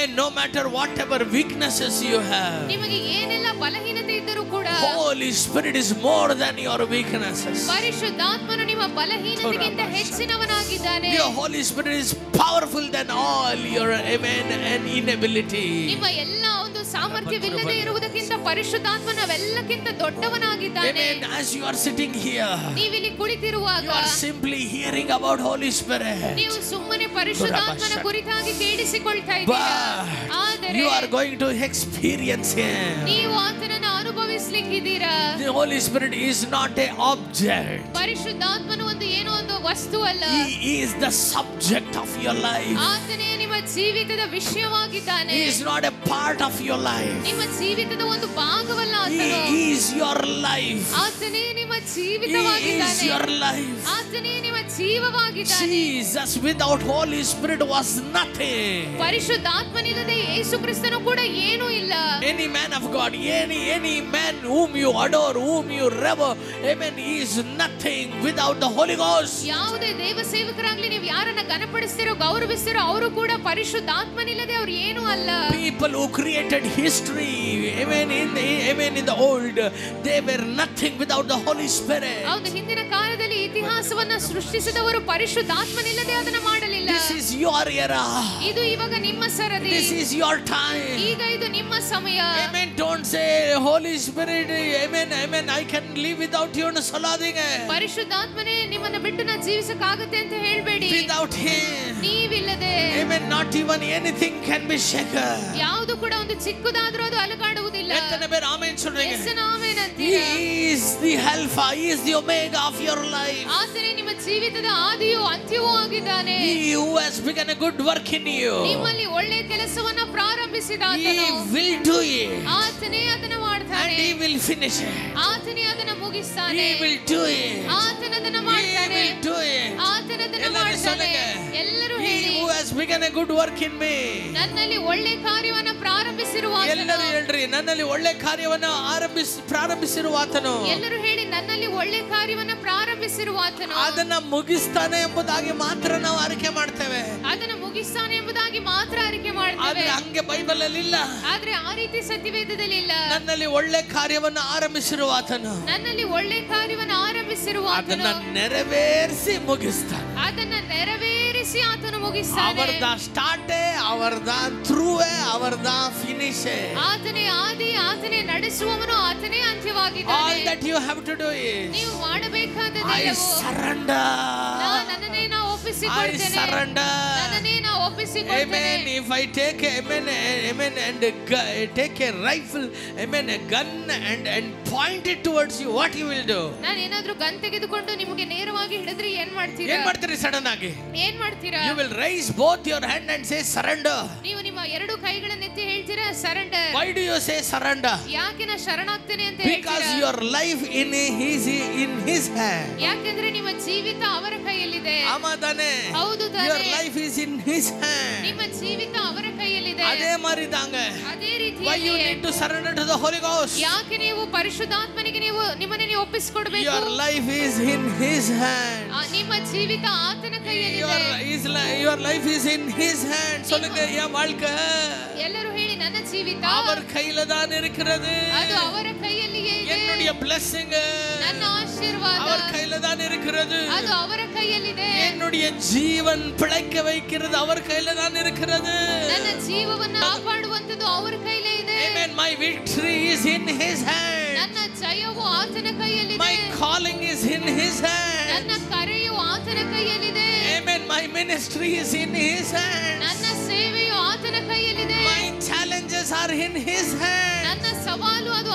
Amen. No matter whatever weaknesses you have, ನಿಮಗೆ ಏನೆಲ್ಲ ಬಲಹೀನತೆ ಇದ್ದರೂ ಕೂಡ Holy Spirit is more than your weaknesses. ಪರಿಶುದ್ಧಾತ್ಮನು ನಿಮ್ಮ ಬಲಹೀನತೆಗಿಂತ ಹೆಚ್ಚಿನವನಾಗಿದ್ದಾನೆ. Your Holy Spirit is powerful than all your amen and inability. ನಿಮ್ಮ ಎಲ್ಲ ಒಂದು ಸಾಮರ್ಥ್ಯವಿಲ್ಲದೆ ಇರುವುದಕ್ಕಿಂತ ಪರಿಶುದ್ಧಾತ್ಮನು ಅವೆಲ್ಲಕ್ಕಿಂತ ದೊಡ್ಡವನಾಗಿದ್ದಾನೆ. Amen. As you are sitting here, ನೀವಿಲ್ಲಿ ಕುಳಿತಿರುವಾಗ you are simply hearing about Holy Spirit. ನೀವು ಸುಮ್ಮನೆ ಪರಿಶುದ್ಧಾತ್ಮನ ಕುರಿತಾಗಿ ಕೇಳಿಸಿಕೊಳ್ತಾ ಇದ್ದೀರಾ. ಆದರೆ you are going to experience Him. ನೀವು ಆತನನ್ನು ಅನುಭವಿಸಲಿಕ್ಕಿದ್ದೀರಾ. The Holy Spirit is not a object. ಪರಿಶುದ್ಧಾತ್ಮನು ಒಂದು ಏನೋ ಒಂದು ವಸ್ತು ಅಲ್ಲ. He is the subject of your life. ಆತನೇ ನಿಮ್ಮ ಜೀವಿತದ ವಿಷಯವಾಗಿದ್ದಾನೆ. He is not a part of your life. ನಿಮ್ಮ ಜೀವಿತದ ಒಂದು ಭಾಗವಲ್ಲ ಆತನು. He is your life. ಆತನೇ ನಿಮ್ಮ He ಜೀವಿತವಾಗಿದ್ದಾನೆ. is your life. ಆತನೇ ನಿಮ್ಮ ಜೀವವಾಗಿದ್ದಾನೆ. Jesus without Holy Spirit was nothing. ಪರಿಶುದ್ಧಾತ್ಮನಿಲ್ಲದೆ ಯೇಸು ಕ್ರಿಸ್ತನು ಕೂಡ ಏನೂ ಇಲ್ಲ. Any man of God, any man whom you adore, whom you revere, amen, he is nothing without the Holy Ghost. ಯಾವುದೇ ದೇವ ಸೇವಕರಾಗಲಿ ನೀವು ಯಾರನ್ನ ಘನಪಡಿಸ್ತಿರೋ ಗೌರವಿಸ್ತಿರೋ ಅವರು ಕೂಡ ಪರಿಶುದ್ಧಾತ್ಮನಿಲ್ಲದೆ ಅವರು ಏನೂ ಅಲ್ಲ. People who created history, amen, in the old, they were nothing without the Holy Spirit. ಹೌದು, ಹಿಂದಿನ ಕಾಲದಲ್ಲಿ ಇತಿಹಾಸವನ್ನ ಸೃಷ್ಟಿಸಿದವರು ಪರಿಶುದ್ಧಾತ್ಮನಿಲ್ಲದೆ ಅದನ್ನ ಮಾಡಲಿಲ್ಲ. This is your era. ಇದು ಇವಾಗ ನಿಮ್ಮ ಸರದಿ. This is your time. ಈಗ ಇದು ನಿಮ್ಮ ಸಮಯ. Amen. Don't say Holy Spirit, amen, I can live without you. ಪರಿಶುದ್ಧಾತ್ಮನೇ ನಿಮ್ಮನ್ನ ಬಿಟ್ಟು ನಾನು ಜೀವಿಸಕ್ಕಾಗುತ್ತೆ ಅಂತ ಹೇಳಬೇಡಿ. Without Him, ನೀವಿಲ್ಲದೆ amen, not even anything can be shaken. ಯಾವುದು ಕೂಡ ಒಂದು ಚಿಕ್ಕದಾದ್ರೂ ಅದು ಅಲುಗಾಡುವುದಿಲ್ಲ. He is the Alpha, He is the Omega of your life. ಆತನೇ ನಿಮ್ಮ ಜೀವಿತದ ಆದಿಯೂ ಅಂತ್ಯವೂ ಆಗಿದ್ದಾನೆ. He who has begun a good work in you, ನಿಮ್ಮಲ್ಲಿ ಒಳ್ಳೆಯ ಕೆಲಸವನ್ನ ಪ್ರಾರಂಭಿಸಿದ He will do it. ಆತನೇ ಅದನ್ನ ಮಾಡ್ತಾನೆ. And He will finish it. ಆತನೇ ಅದನ್ನ ಮುಗಿಸ್ತಾನೆ. He will do it. ಆತನೇ ಅದನ್ನ ಮಾಡ್ತಾನೆ. He will do it. ಆತನೇ ಅದನ್ನ ಮಾಡ್ತಾನೆ. ಎಲ್ಲರೂ ಹೇಳಿ, He who has begun a good work in me, ನನ್ನಲ್ಲಿ ಒಳ್ಳೆ ಕಾರ್ಯವನ್ನ ಪ್ರಾರಂಭಿಸಿರುವ ಎಲ್ಲರೂ ಹೇಳ್ರಿ, ನನ್ನಲ್ಲಿ ಒಳ್ಳೆ ಕಾರ್ಯವನ್ನು ಪ್ರಾರಂಭಿಸಿರುವ ಆತನು. ಎಲ್ಲರೂ ಹೇಳಿ, ನನ್ನಲ್ಲಿ ಒಳ್ಳೆ ಕಾರ್ಯವನ್ನ ಪ್ರಾರಂಭಿಸಿರುವ ಆತನು ಅದನ್ನ ಮುಗಿಸ್ತಾನೆ ಎಂಬುದಾಗಿ ಮಾತ್ರ ನಾವು ಅರಿಕೆ ಮಾಡ್ತೇವೆ. ಅದನ್ನ ಮುಗಿಸ್ತಾನೆ ಎಂಬುದಾಗಿ ಮಾತ್ರ ಅರಿಕೆ ಮಾಡ್ತೇವೆ. ಆದ್ರೆ ಹಂಗೆ ಬೈಬಲ್ ಅಲ್ಲಿ ಇಲ್ಲ. ಆದ್ರೆ ಆ ರೀತಿ ಸತ್ಯವೇದದಲ್ಲಿ ಇಲ್ಲ. ನನ್ನಲ್ಲಿ ಒಳ್ಳೆ ಕಾರ್ಯವನ್ನು ಆರಂಭಿಸಿರುವ ಆತನು, ನನ್ನಲ್ಲಿ ಒಳ್ಳೆ ಕಾರ್ಯವನ್ನು ಆರಂಭಿಸಿರುವ ಆತನು ಅದನ್ನ ನೆರವೇರಿಸಿ ಮುಗಿಸ್ತಾನೆ. ಅದನ್ನ ನೆರವೇರಿಸಿ ಆತನು ಮುಗಿಸ್ತಾನೆ. ಅವರ್ದ ಸ್ಟಾರ್ಟ್, ಅವರ್ದ ಥ್ರೂ, ಅವರ್ದ ಫಿನಿಶ್. ಆತನೇ ಆದಿ, ಆತನೇ ನಡೆಸುವವನು, ಆತನೇ ಅಂತ್ಯವಾಗಿದ್ದಾನೆ. All that you have to do is, ನೀವು ಮಾಡಬೇಕಾದದ್ದು I surrender. ನನ್ನನ್ನೇ ನಾನು ಒಪ್ಪಿಸಿಕೊಳ್ತೇನೆ. I surrender. ನನ್ನನ್ನೇ ನಾನು ಒಪ್ಪಿಸಿಕೊಳ್ತೇನೆ. Amen. If I take, amen, and take a rifle, amen, a gun, and point it towards you, what you will do? ನಾನು ಏನಾದ್ರೂ gun ತೆಗೆದುಕೊಂಡು ನಿಮಗೆ ನೇರವಾಗಿ ಹಿಡಿದ್ರೆ ಏನ್ ಮಾಡ್ತೀರಾ? ಏನ್ ಮಾಡ್ತೀರಿ? ಸಡನ್ ಆಗಿ ಏನ್ ಮಾಡ್ತೀರಾ? You will raise both your hand and say surrender. ನೀವು ನಿಮ್ಮ ಎರಡು ಕೈಗಳನ್ನು ಎತ್ತಿ ಹೇಳ್ತೀರಾ surrender. Why do you say surrender? ಯಾಕೆ ನಾನು ಶರಣಾಗ್ತೇನೆ ಅಂತ ಹೇಳ್ತೀರಾ? Because your life in his hand. ಯಾಕೆಂದ್ರೆ ನಿಮ್ಮ ಜೀವಿತ ಅವರ ಕೈಯಲ್ಲಿದೆ. ಆಮಾದಾನೆ. ಹೌದು ತಾನೆ. Your life is in his hand. ನಿಮ್ಮ ಜೀವಿತ ಅವರ ಕೈಯಲ್ಲಿದೆ. ಅದೇ ಮಾರಿದಂಗ. ಅದೇ ರೀತಿ Why you need to surrender to the Holy Ghost? ಯಾಕೆ ನೀವು ಪರಿಶುದ್ಧಾತ್ಮನಿಗೆ ನೀವು ನಿಮ್ಮನ್ನು ನೀವು ಒಪ್ಪಿಸಿಕೊಡಬೇಕು? Your life is in his hand. ನಿಮ್ಮ ಜೀವಿತ ಆತನ ಕೈಯಲ್ಲಿದೆ. Your life is in his hand. சொல்லுங்க என் வாழ்க்கை ಎಲ್ಲರೂ ಹೇಳಿ, ನನ್ನ ಜೀವಿತ அவர் கையில தான் இருக்கிறது. ಅದು ಅವರ ಕೈಯಲ್ಲಿಯೇ ಇದೆ. என்னுடைய blessing, ನನ್ನ ಆಶೀರ್ವಾದ அவர் கையில தான் இருக்கிறது. ಅದು ಅವರ ಕೈಯಲ್ಲಿದೆ. என்னுடைய ஜீவன் பிழைக்க வைக்கிறது அவர் கையில தான் இருக்கிறது. ನನ್ನ ಜೀವವನ್ನು ಕಾಪಾಡುವಂತದ್ದು ಅವರ ಕೈಯಲ್ಲೇ ಇದೆ. Amen. My victory is in his hand. ನನ್ನ ಜಯವು ಆತನ ಕೈಯಲ್ಲಿದೆ. My calling is in his hand. ನನ್ನ ಕರೆಯು ಆತನ ಕೈಯಲ್ಲಿದೆ. Amen. My ministry is in his hand. ನನ್ನ ಸೇವೆಯು ಆತನ ಕೈಯಲ್ಲಿದೆ. My challenges are in his hand. ನನ್ನ ಸವಾಲು ಅದು